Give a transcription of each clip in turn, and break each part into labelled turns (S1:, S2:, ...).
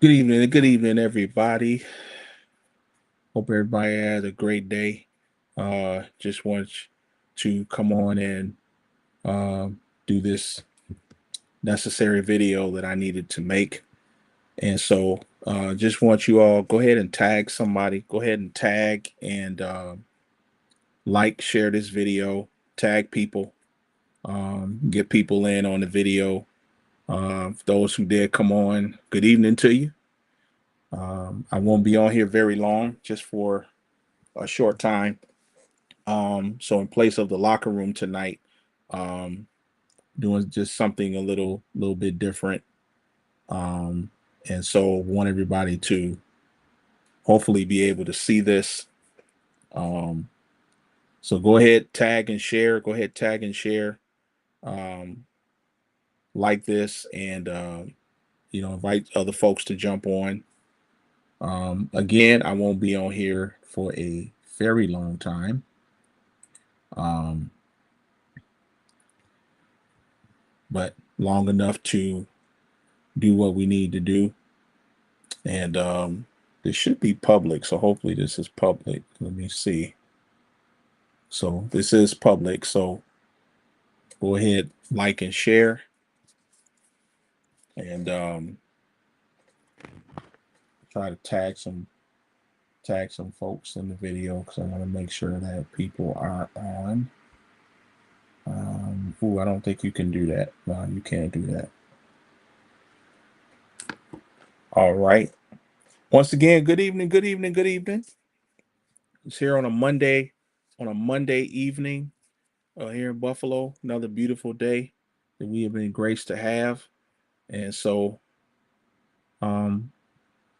S1: Good evening, everybody. Hope everybody had a great day. Just want to come on and do this necessary video that I needed to make, and so just want you all go ahead and tag somebody. Go ahead and tag and like, share this video, tag people, get people in on the video. Those who did come on, good evening to you. I won't be on here very long, just for a short time. So in place of the locker room tonight, um, doing just something a little bit different. Um, and so want everybody to hopefully be able to see this. Um, so go ahead, tag and share. Go ahead, tag and share. Um, like this, and invite other folks to jump on. Again, I won't be on here for a very long time. Um, but long enough to do what we need to do. And this should be public, so hopefully this is public. Let me see. So this is public, so go ahead, like and share, and try to tag some folks in the video because I want to make sure that people are on. I don't think you can do that. No, you can't do that. All right. Once again, good evening, good evening, good evening. It's here on a Monday evening, here in Buffalo. Another beautiful day that we have been graced to have, and so um,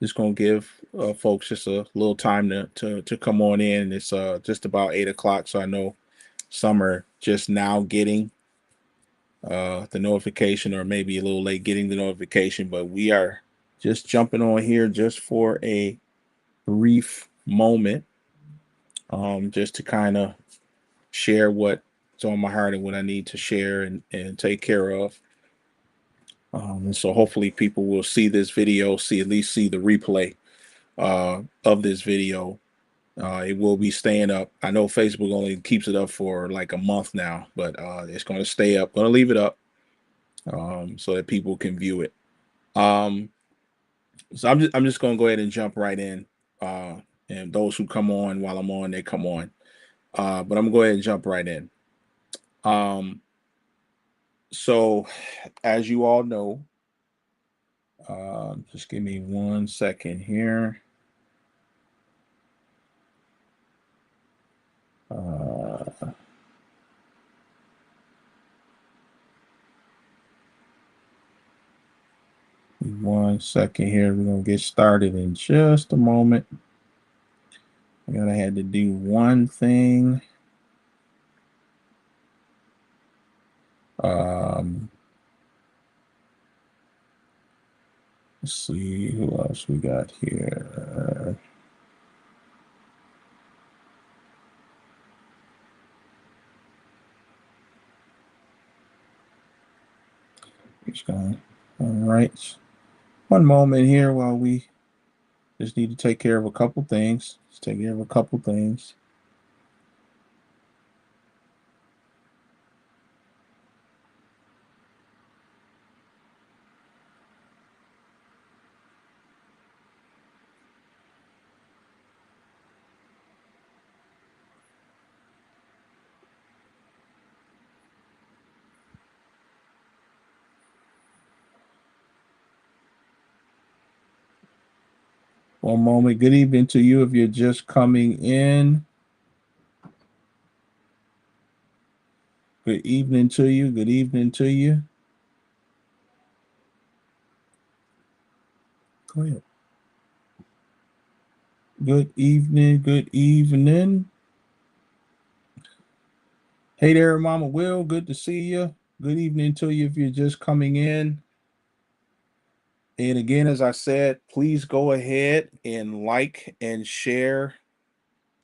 S1: just gonna give folks just a little time to come on in. It's just about 8 o'clock, so I know some are just now getting the notification, or maybe a little late getting the notification. But we are just jumping on here just for a brief moment, just to kind of share what's on my heart and what I need to share and take care of. And so hopefully people will see this video, at least see the replay of this video. It will be staying up. I know Facebook only keeps it up for like a month now, but it's going to stay up. Going to leave it up so that people can view it. Um, so I'm just going to go ahead and jump right in. And those who come on while I'm on, they come on. But I'm going to go ahead and jump right in. Um, so as you all know, just give me 1 second here. Uh, 1 second here. We're gonna get started in just a moment. I had to do one thing. Um, let's see who else we got here. All right. One moment here while we just need to take care of a couple things. Let's take care of a couple things. One moment. Good evening to you if you're just coming in. Good evening to you. Good evening to you. Go ahead. Good evening. Good evening. Hey there, Mama Will. Good to see you. Good evening to you if you're just coming in. And again, as I said, please go ahead and like and share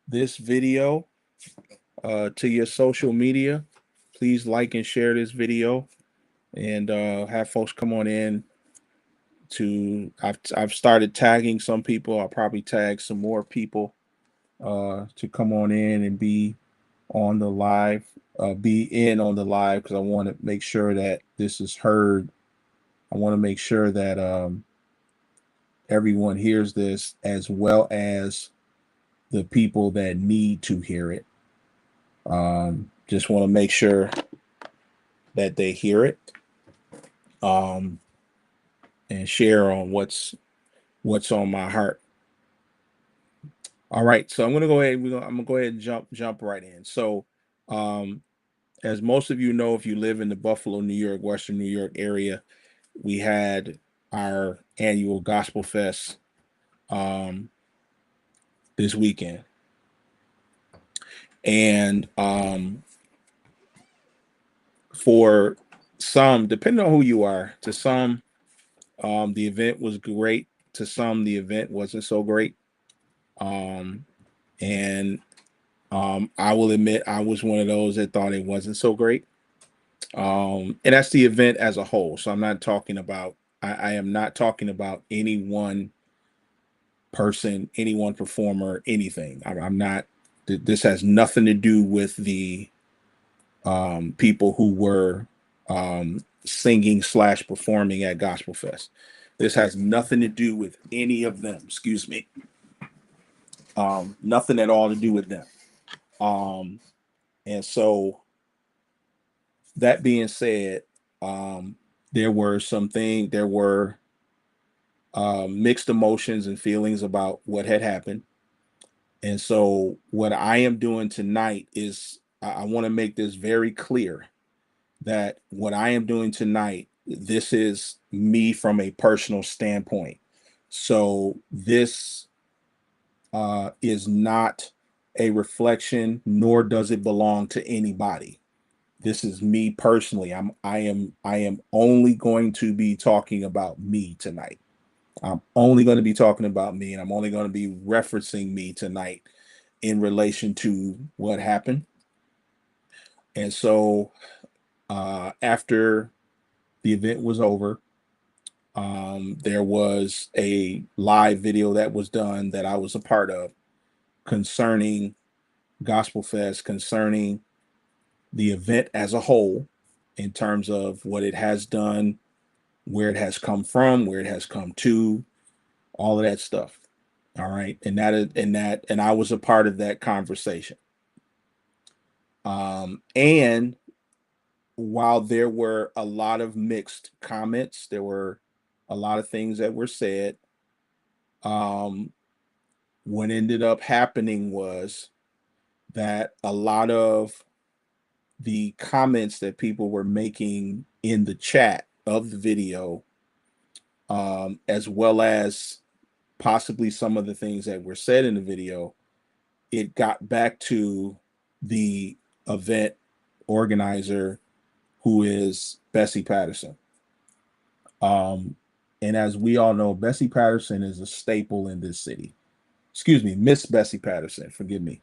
S1: this video to your social media. Please like and share this video, and have folks come on in I've started tagging some people. I'll probably tag some more people to come on in and be on the live, be in on the live, because I want to make sure that this is heard. I want to make sure that everyone hears this, as well as the people that need to hear it. Just want to make sure that they hear it, um, and share on what's on my heart. All right, so I'm gonna go ahead. I'm gonna go ahead and jump right in. So, um, as most of you know, if you live in the Buffalo, New York, Western New York area, we had our annual Gospel Fest um, this weekend, and for some, depending on who you are, to some, the event was great. To some, the event wasn't so great. Um, and I will admit, I was one of those that thought it wasn't so great. And that's the event as a whole. So I'm not talking about. I am not talking about any one person, any one performer, anything. I'm not. This has nothing to do with the people who were singing slash performing at Gospel Fest. This has nothing to do with any of them. Excuse me. Nothing at all to do with them. Um, and so that being said, um, there were mixed emotions and feelings about what had happened. And so what I am doing tonight is I want to make this very clear that what I am doing tonight, this is me from a personal standpoint. So this is not a reflection, nor does it belong to anybody. This is me personally. I am only going to be talking about me tonight. I'm only going to be talking about me, and I'm only going to be referencing me tonight in relation to what happened. And so after the event was over, there was a live video that was done that I was a part of concerning Gospel Fest, concerning the event as a whole, in terms of what it has done, where it has come from, where it has come to, all of that stuff. All right. And I was a part of that conversation. And while there were a lot of mixed comments, there were a lot of things that were said. Um, what ended up happening was that a lot of the comments that people were making in the chat of the video, as well as possibly some of the things that were said in the video, it got back to the event organizer, who is Bessie Patterson. Um, and as we all know, Bessie Patterson is a staple in this city. Excuse me, Miss Bessie Patterson, forgive me,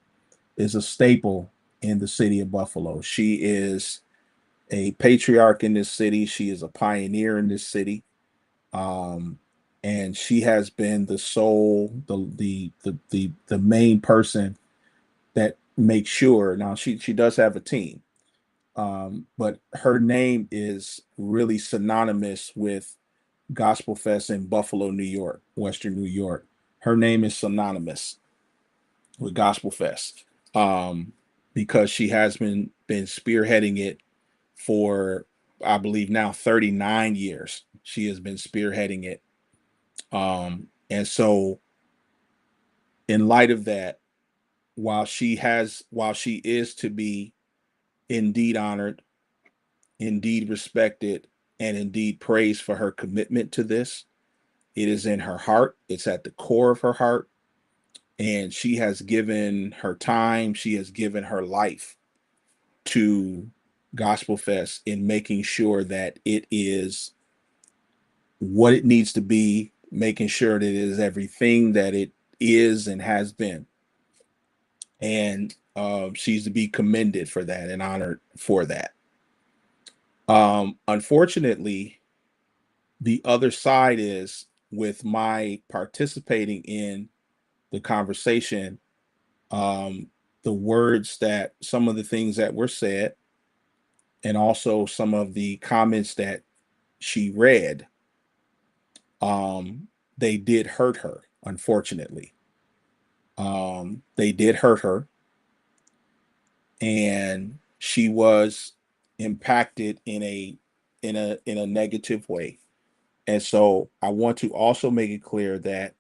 S1: is a staple in the city of Buffalo. She is a patriarch in this city. She is a pioneer in this city. Um, and she has been the sole, the main person that makes sure. Now she does have a team, but her name is really synonymous with Gospel Fest in Buffalo, New York, Western New York. Her name is synonymous with Gospel Fest, because she has been spearheading it for, I believe, now 39 years. She has been spearheading it, and so in light of that, while she is to be indeed honored, indeed respected, and indeed praised for her commitment to this, it is in her heart. It's at the core of her heart. And she has given her time, she has given her life to Gospel Fest in making sure that it is what it needs to be, making sure that it is everything that it is and has been. And she's to be commended for that and honored for that. Unfortunately, The other side is with my participating in the conversation, um, the words that some of the things that were said, and also some of the comments that she read, um, they did hurt her, unfortunately. They did hurt her, and she was impacted in a negative way. And so I want to also make it clear that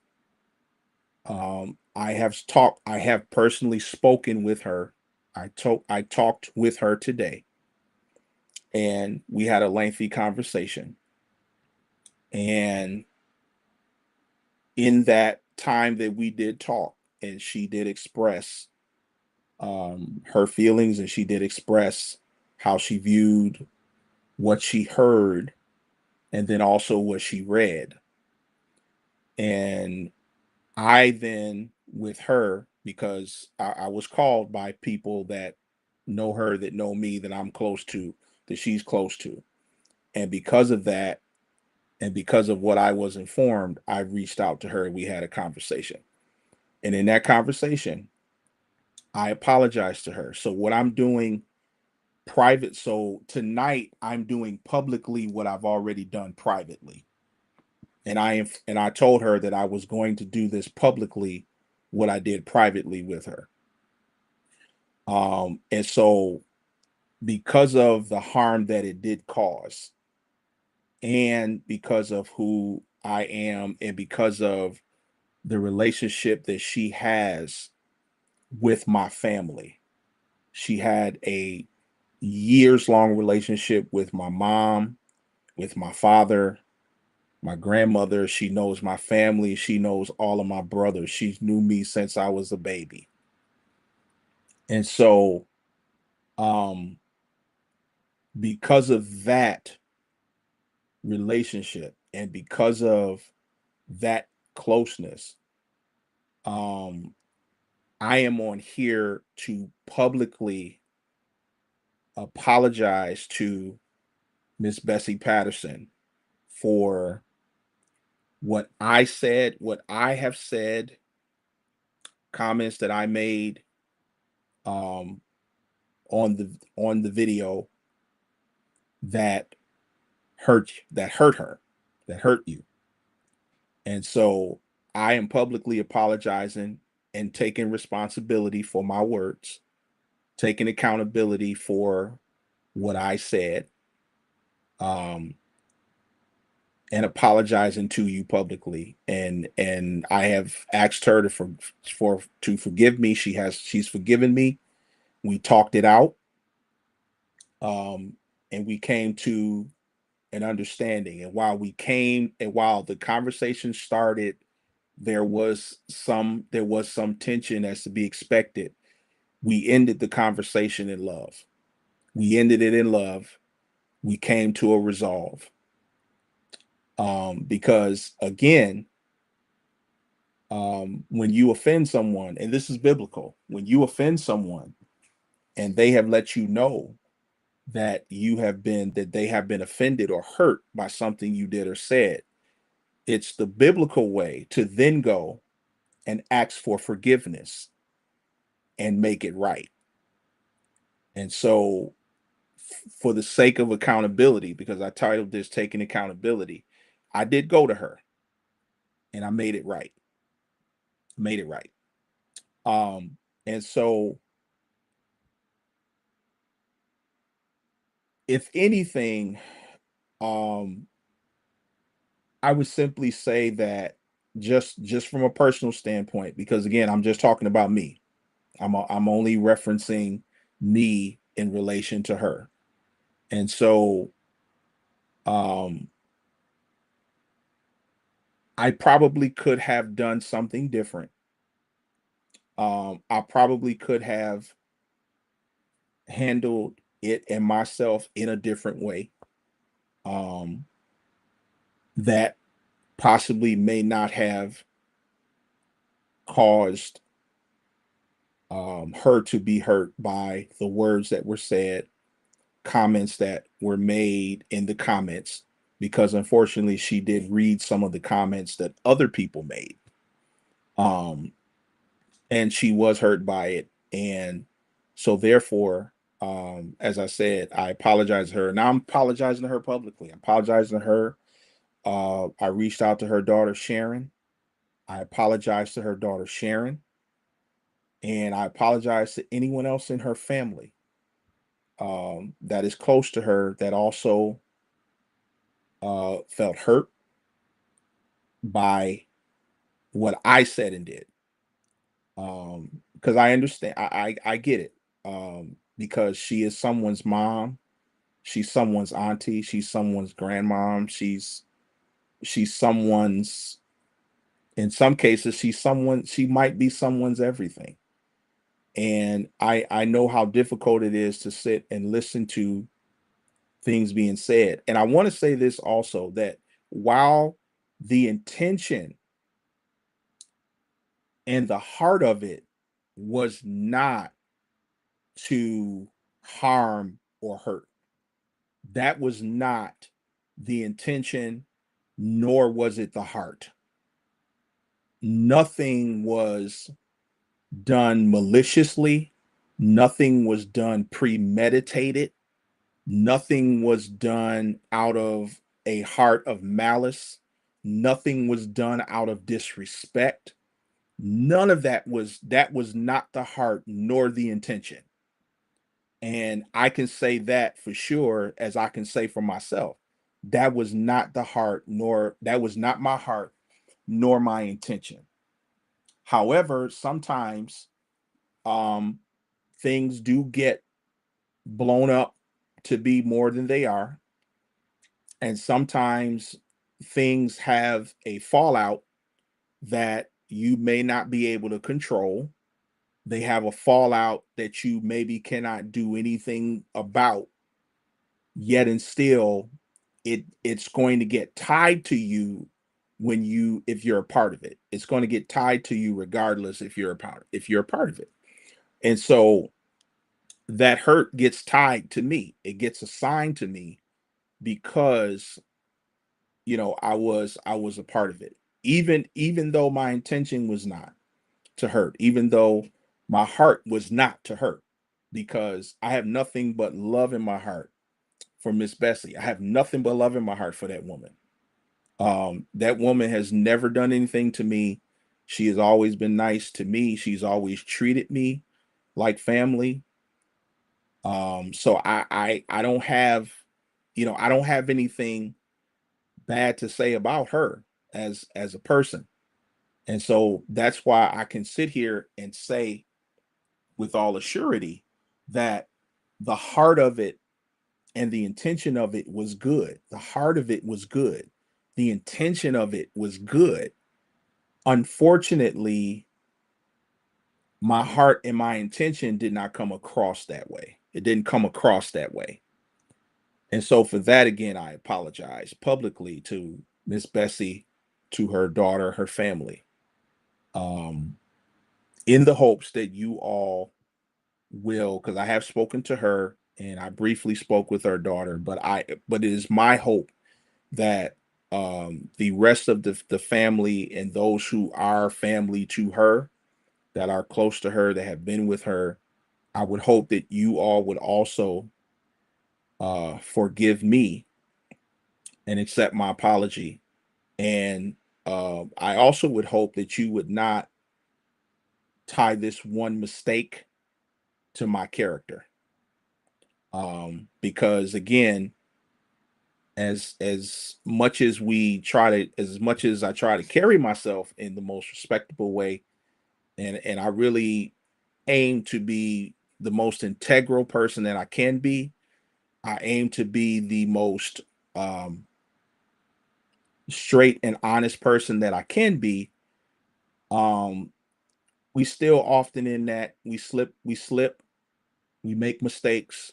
S1: I have personally spoken with her. I talked with her today, and we had a lengthy conversation. And in that time that we did talk, and she did express her feelings, and she did express how she viewed what she heard, and then also what she read. And I then, with her, because I was called by people that know her, that know me, that I'm close to, that she's close to. And because of that, and because of what I was informed, I reached out to her and we had a conversation. And in that conversation, I apologized to her. So what I'm doing so tonight I'm doing publicly what I've already done privately. And I told her that I was going to do this publicly, what I did privately with her. And so because of the harm that it did cause, and because of who I am, and because of the relationship that she has with my family, she had a years long relationship with my mom, with my father, my grandmother. She knows my family. She knows all of my brothers. She knew me since I was a baby. And so, um, because of that relationship and because of that closeness, um, I am on here to publicly apologize to Miss Bessie Patterson for what I said, what I have said, comments that I made um, on the video that hurt her, that hurt you. And so I am publicly apologizing and taking responsibility for my words, taking accountability for what I said, um, and apologizing to you publicly. And I have asked her to forgive me. She's forgiven me. We talked it out, um, and we came to an understanding. And while the conversation started, there was some tension as to be expected. We ended the conversation in love. We ended it in love. We came to a resolve. Because again, when you offend someone, and this is biblical, when you offend someone and they have let you know that they have been offended or hurt by something you did or said, it's the biblical way to then go and ask for forgiveness and make it right. And so, for the sake of accountability, because I titled this Taking Accountability, I did go to her and I made it right. Made it right. And so, if anything, um, I would simply say that just from a personal standpoint, because again, I'm just talking about me. I'm only referencing me in relation to her. And so, um, I probably could have done something different. I probably could have handled it and myself in a different way. Um, that possibly may not have caused her to be hurt by the words that were said, comments that were made in the comments. because unfortunately she did read some of the comments that other people made. Um, and she was hurt by it. And so therefore, as I said, I apologize to her. Now I'm apologizing to her publicly. I'm apologizing to her. I reached out to her daughter Sharon. I apologize to her daughter Sharon. And I apologize to anyone else in her family that is close to her that also felt hurt by what I said and did. Because I understand, I get it. Because she is someone's mom, she's someone's auntie, she's someone's grandmom, she's someone's, in some cases, she might be someone's everything. And I know how difficult it is to sit and listen to things being said. And I want to say this also, that while the intention and the heart of it was not to harm or hurt, that was not the intention, nor was it the heart. Nothing was done maliciously, nothing was done premeditated, nothing was done out of a heart of malice, nothing was done out of disrespect. None of that was not the heart nor the intention. And I can say that for sure, as I can say for myself. That was not the heart, nor that was not my heart, nor my intention. However, sometimes um things do get blown up to be more than they are. And sometimes things have a fallout that you may not be able to control. They have a fallout that you maybe cannot do anything about, yet and still it's going to get tied to you when you if you're a part of it. It's going to get tied to you regardless if you're a part of it. And so that hurt gets tied to me. It gets assigned to me because I was a part of it. Even though my intention was not to hurt, even though my heart was not to hurt, because I have nothing but love in my heart for Miss Bessie. I have nothing but love in my heart for that woman. That woman has never done anything to me. She has always been nice to me. She's always treated me like family. So I don't have, I don't have anything bad to say about her as a person. And so that's why I can sit here and say with all assurity that the heart of it and the intention of it was good. The heart of it was good. The intention of it was good. Unfortunately, my heart and my intention did not come across that way. It didn't come across that way. And so for that, again, I apologize publicly to Miss Bessie, to her daughter, her family, um, in the hopes that you all will, because I have spoken to her and I briefly spoke with her daughter, but it is my hope that the rest of the family and those who are family to her, that are close to her, that have been with her, I would hope that you all would also forgive me and accept my apology. And I also would hope that you would not tie this one mistake to my character. Because again, as much as as much as I try to carry myself in the most respectable way, and I really aim to be the most integral person that I can be. I aim to be the most um, straight and honest person that I can be. Um, we still often in that we make mistakes,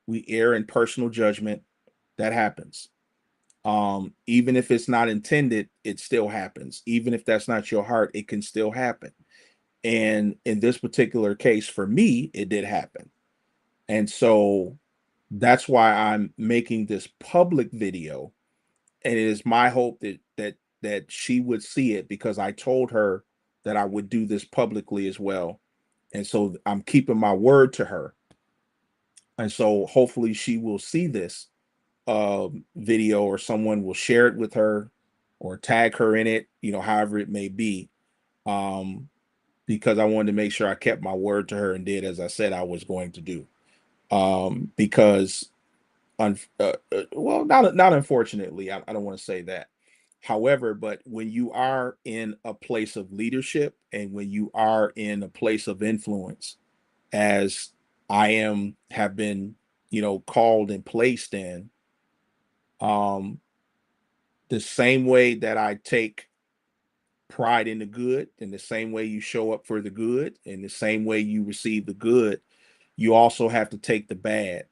S1: we err in personal judgment. That happens. Even if it's not intended, it still happens. Even if that's not your heart, it can still happen. And in this particular case, for me, it did happen. And so that's why I'm making this public video, and it is my hope that she would see it, because I told her that I would do this publicly as well. And so I'm keeping my word to her. And so hopefully she will see this video, or someone will share it with her or tag her in it, however it may be. Um, because I wanted to make sure I kept my word to her and did as I said I was going to do. Because well, not unfortunately, I don't want to say that. However, but when you are in a place of leadership, and when you are in a place of influence, as have been, called and placed in, um, the same way that I take pride in the good, in the same way you show up for the good, in the same way you receive the good, you also have to take the bad,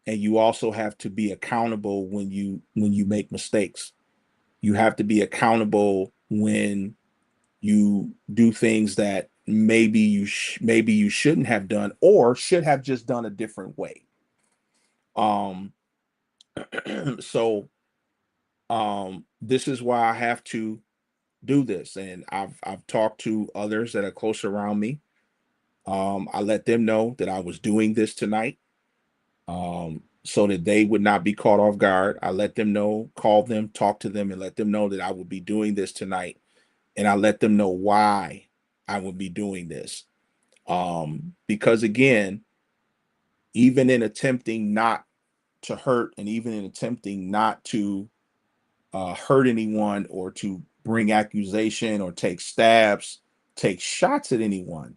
S1: and you also have to be accountable when you make mistakes. You have to be accountable when you do things that maybe you shouldn't have done, or should have just done a different way. Um so this is why I have to do this, and I've talked to others that are close around me. I let them know that I was doing this tonight, so that they would not be caught off guard. I let them know, call them, talk to them, and let them know that I would be doing this tonight, and I let them know why I would be doing this. Because again, even in attempting not to hurt, and even in attempting not to hurt anyone, or to bring accusation, or take stabs, take shots at anyone,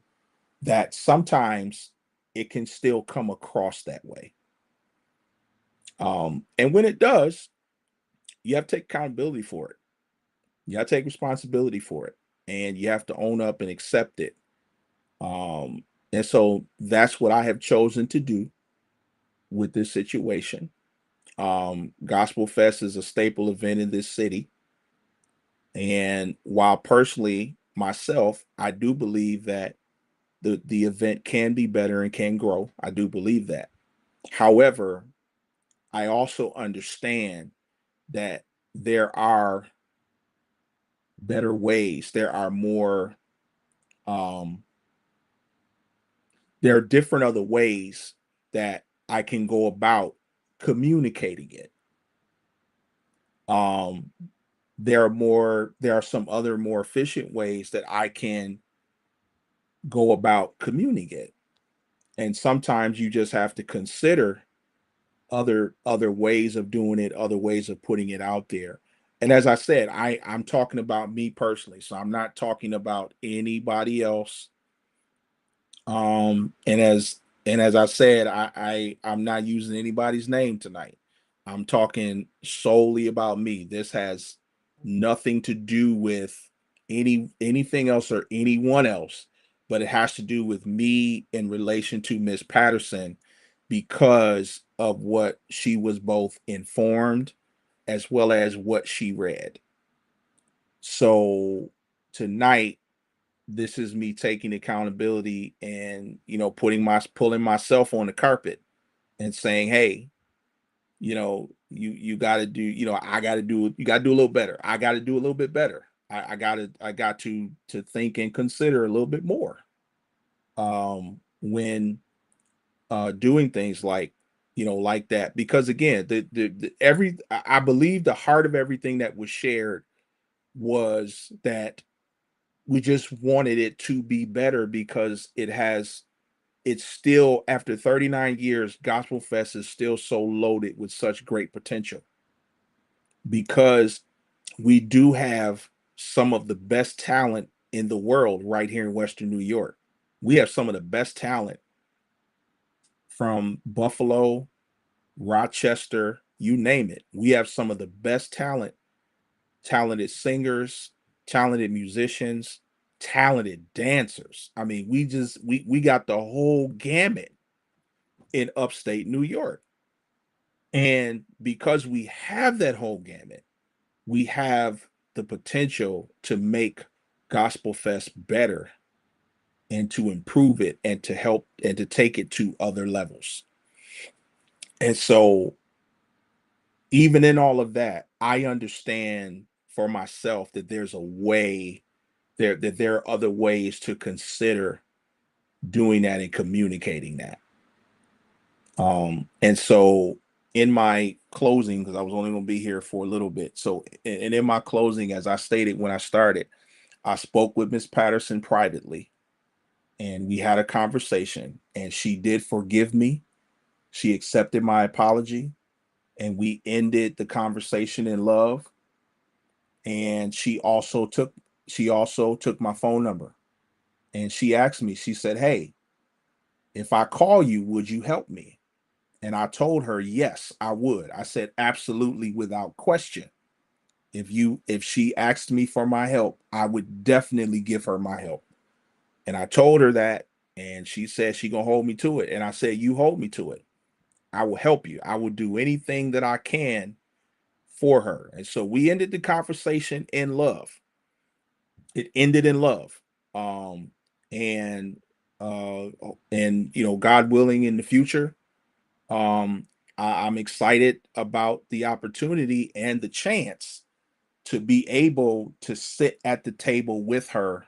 S1: that sometimes it can still come across that way. And when it does, you have to take accountability for it. You have to take responsibility for it, and you have to own up and accept it. And so that's what I have chosen to do with this situation. Gospel Fest is a staple event in this city. And while personally, myself, I do believe that the event can be better and can grow. I do believe that. However, I also understand that there are better ways. Um, there are different other ways that I can go about communicating it. Um, there are some other more efficient ways that I can go about communicating it. And sometimes you just have to consider other ways of doing it, other ways of putting it out there. And as I said, I'm talking about me personally, so I'm not talking about anybody else. And as I said, I'm not using anybody's name tonight. I'm talking solely about me. This has nothing to do with anything else or anyone else, but it has to do with me in relation to Miss Patterson, because of what she was both informed as well as what she read. So tonight, this is me taking accountability, and pulling myself on the carpet and saying, hey, you got to do, I got to do, you got to do a little better. I got to do a little bit better. I got to think and consider a little bit more, when doing things like that. Because again, the every I believe the heart of everything that was shared was that we just wanted it to be better, because it's still, after 39 years, Gospel Fest is still so loaded with such great potential, because we do have some of the best talent in the world right here in Western New York. We have some of the best talent from Buffalo, Rochester, you name it. We have some of the best talented singers, talented musicians, talented dancers. I mean, we got the whole gamut in upstate New York. And because we have that whole gamut, we have the potential to make Gospel Fest better, and to improve it, and to help, and to take it to other levels. And so even in all of that, I understand for myself that there's a way that there are other ways to consider doing that and communicating that. And so in my closing, because I was only going to be here for a little bit. So, and in my closing, as I stated when I started, I spoke with Miss Patterson privately and we had a conversation and she did forgive me. She accepted my apology and we ended the conversation in love. And she also took my phone number and she asked me, she said, "Hey, if I call you, would you help me?" And I told her, yes, I would. I said, absolutely, without question. If she asked me for my help, I would definitely give her my help. And I told her that, and she said she gonna hold me to it. And I said, you hold me to it. I will help you. I will do anything that I can for her. And so we ended the conversation in love. It ended in love. Um, and God willing, in the future, um, I'm excited about the opportunity and the chance to be able to sit at the table with her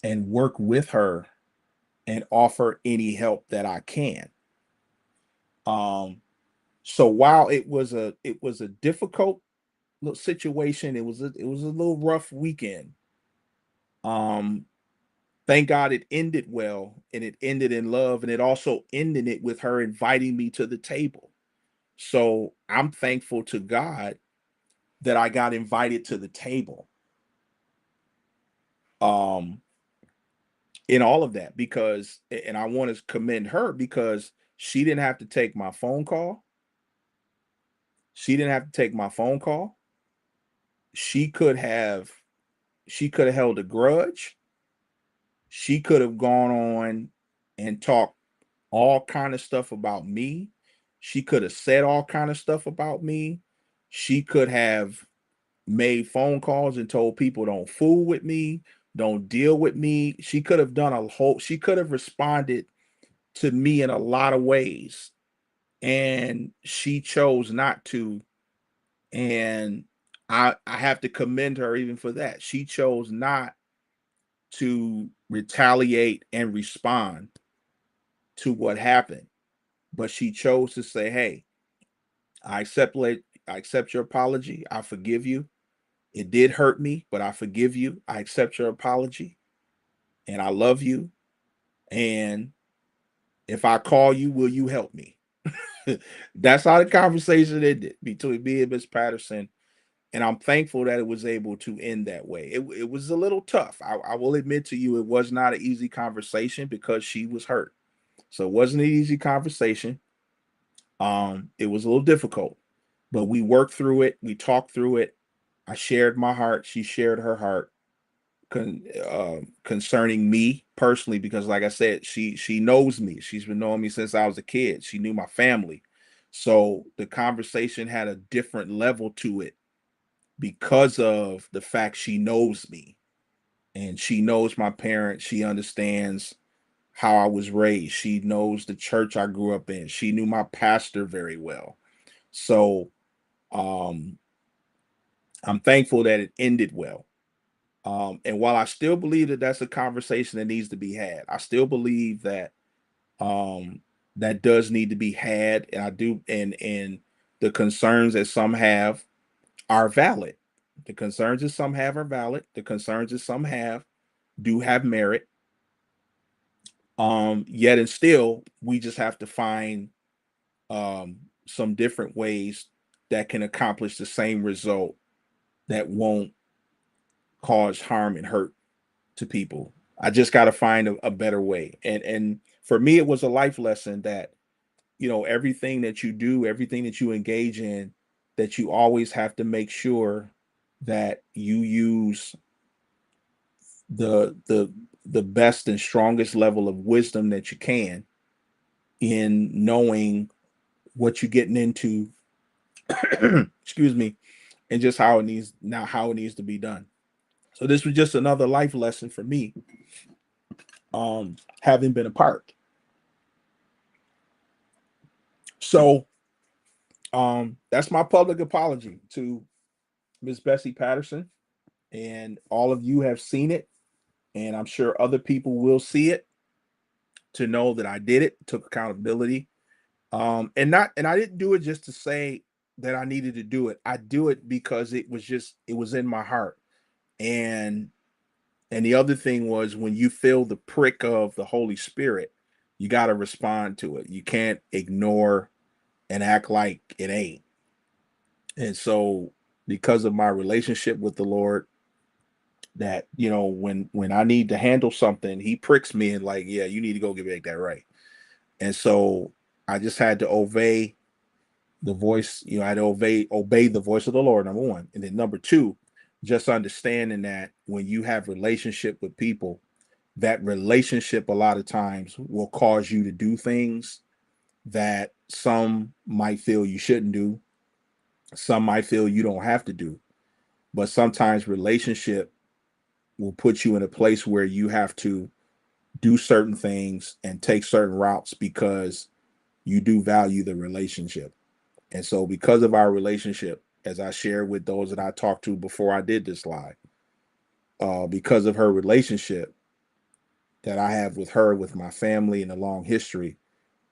S1: and work with her and offer any help that I can. Um, so while it was a difficult little situation, it was a little rough weekend. Um, thank God it ended well and it ended in love, and it also ended it with her inviting me to the table. So I'm thankful to God that I got invited to the table. Um, in all of that, because and I want to commend her because she didn't have to take my phone call. She didn't have to take my phone call. She could have she could have held a grudge. She could have gone on and talked all kind of stuff about me. She could have said all kind of stuff about me. She could have made phone calls and told people don't fool with me, don't deal with me. She could have responded to me in a lot of ways, and she chose not to. And I have to commend her even for that. She chose not to retaliate and respond to what happened, but she chose to say, "Hey, I accept your apology. I forgive you. It did hurt me, but I forgive you. I accept your apology and I love you. And if I call you, will you help me?" That's how the conversation ended between me and Miss Patterson. And I'm thankful that it was able to end that way. It was a little tough. I will admit to you, it was not an easy conversation because she was hurt. So it wasn't an easy conversation. It was a little difficult, but we worked through it. We talked through it. I shared my heart. She shared her heart concerning me personally, because like I said, she knows me. She's been knowing me since I was a kid. She knew my family. So the conversation had a different level to it because of the fact she knows me and she knows my parents. She understands how I was raised. She knows the church I grew up in. She knew my pastor very well. So um, I'm thankful that it ended well. And while I still believe that that's a conversation that needs to be had, I still believe that that does need to be had, and I do. And the concerns that some have are valid. The concerns that some have are valid. The concerns that some have do have merit. Yet and still, we just have to find some different ways that can accomplish the same result that won't cause harm and hurt to people. I just got to find a better way. And for me, it was a life lesson that everything that you do, everything that you engage in, that you always have to make sure that you use the best and strongest level of wisdom that you can in knowing what you're getting into. Excuse me. And just how it needs to be done. So this was just another life lesson for me, having been a part. So That's my public apology to Miss Bessie Patterson, and all of you have seen it, and I'm sure other people will see it to know that I did it, took accountability. And I didn't do it just to say that I needed to do it. I do it because it was in my heart. And the other thing was, when you feel the prick of the Holy Spirit, you got to respond to it. You can't ignore and act like it ain't. And so, because of my relationship with the Lord, that, when I need to handle something, he pricks me and, like, yeah, you need to go get that right. And so I just had to obey the voice. I had to obey the voice of the Lord, number one. And then number two, just understanding that when you have relationship with people, that relationship a lot of times will cause you to do things that some might feel you shouldn't do, some might feel you don't have to do. But sometimes relationship will put you in a place where you have to do certain things and take certain routes because you do value the relationship. And so, because of our relationship, as I shared with those that I talked to before I did this live, because of her relationship that I have with her, with my family, and a long history,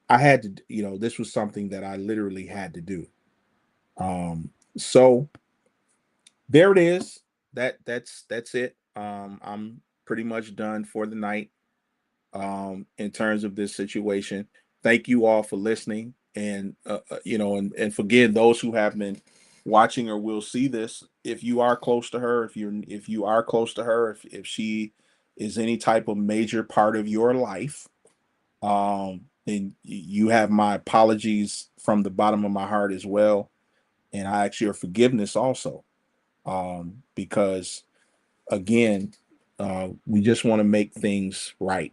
S1: I had to, this was something that I literally had to do. So there it is. That's it. I'm pretty much done for the night. In terms of this situation. Thank you all for listening, and and forgive those who have been watching or will see this. If you are close to her, if you are close to her, if she is any type of major part of your life, then you have my apologies from the bottom of my heart as well, and I ask your forgiveness also, because again, we just want to make things right,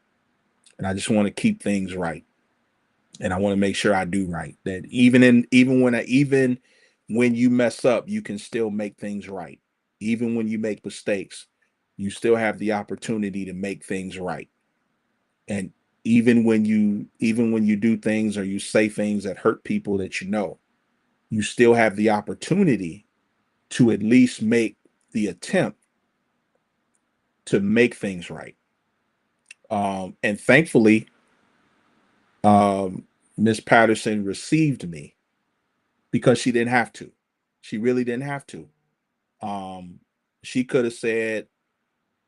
S1: and I just want to keep things right, and I want to make sure I do right. That even when you mess up, you can still make things right. Even when you make mistakes, you still have the opportunity to make things right. And even when you do things or you say things that hurt people that you still have the opportunity to at least make the attempt to make things right. And thankfully, Miss Patterson received me because she didn't have to. She really didn't have to. Um, she could have said,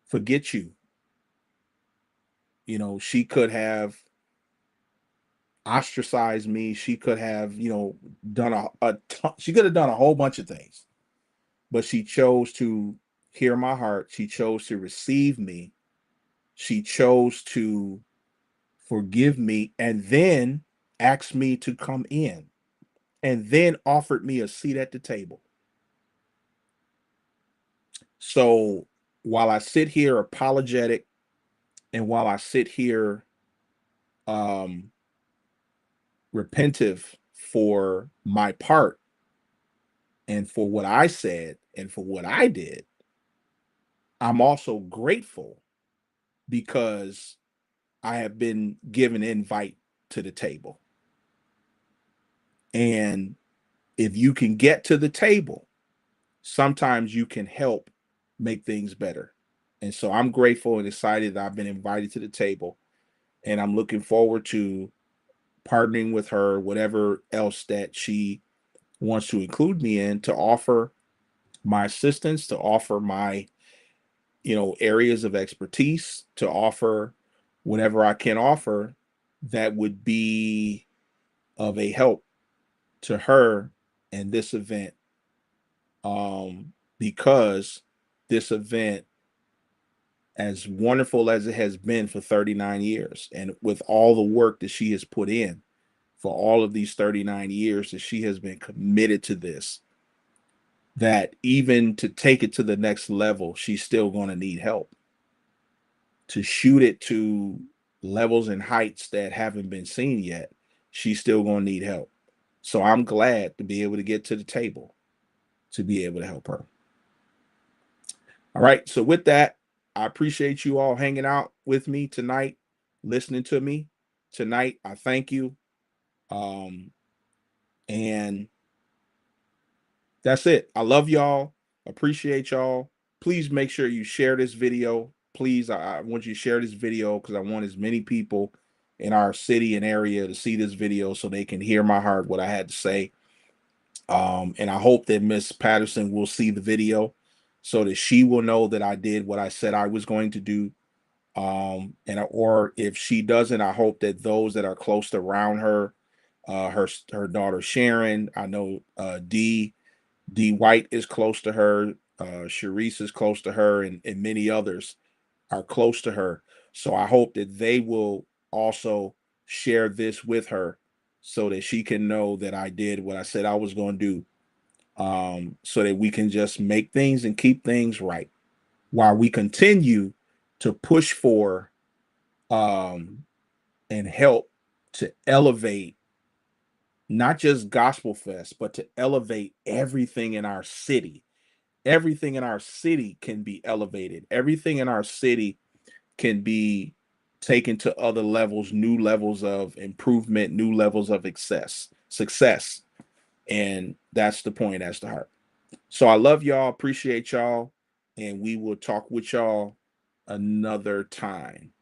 S1: "Forget you." She could have ostracized me. She could have, done she could have done a whole bunch of things, but she chose to hear my heart. She chose to receive me. She chose to forgive me, and then asked me to come in, and then offered me a seat at the table. So while I sit here apologetic, and while I sit here um repentive for my part and for what I said and for what I did, I'm also grateful because I have been given invite to the table. And if you can get to the table, sometimes you can help make things better. And so I'm grateful and excited that I've been invited to the table, and I'm looking forward to partnering with her, whatever else that she wants to include me in, to offer my assistance, to offer my, areas of expertise, to offer whatever I can offer that would be of a help to her in this event. Because this event, as wonderful as it has been for 39 years, and with all the work that she has put in for all of these 39 years that she has been committed to this, that even to take it to the next level, she's still going to need help to shoot it to levels and heights that haven't been seen yet. She's still going to need help. So I'm glad to be able to get to the table to be able to help her. All right. So with that, I appreciate you all hanging out with me tonight, listening to me tonight. I thank you. And That's it. I love y'all. Appreciate y'all. Please make sure you share this video. Please, I want you to share this video because I want as many people in our city and area to see this video so they can hear my heart, what I had to say. And I hope that Miss Patterson will see the video so that she will know that I did what I said I was going to do. And or if she doesn't, I hope that those that are close to around her, her daughter Sharon, I know D White is close to her, Sharice is close to her, and many others are close to her. So I hope that they will also share this with her so that she can know that I did what I said I was going to do. So that we can just make things and keep things right while we continue to push for um, and help to elevate not just Gospel Fest, but to elevate everything in our city. Everything in our city can be elevated. Everything in our city can be taken to other levels, new levels of improvement, new levels of success. And that's the point, that's the heart. So I love y'all, appreciate y'all, and we will talk with y'all another time.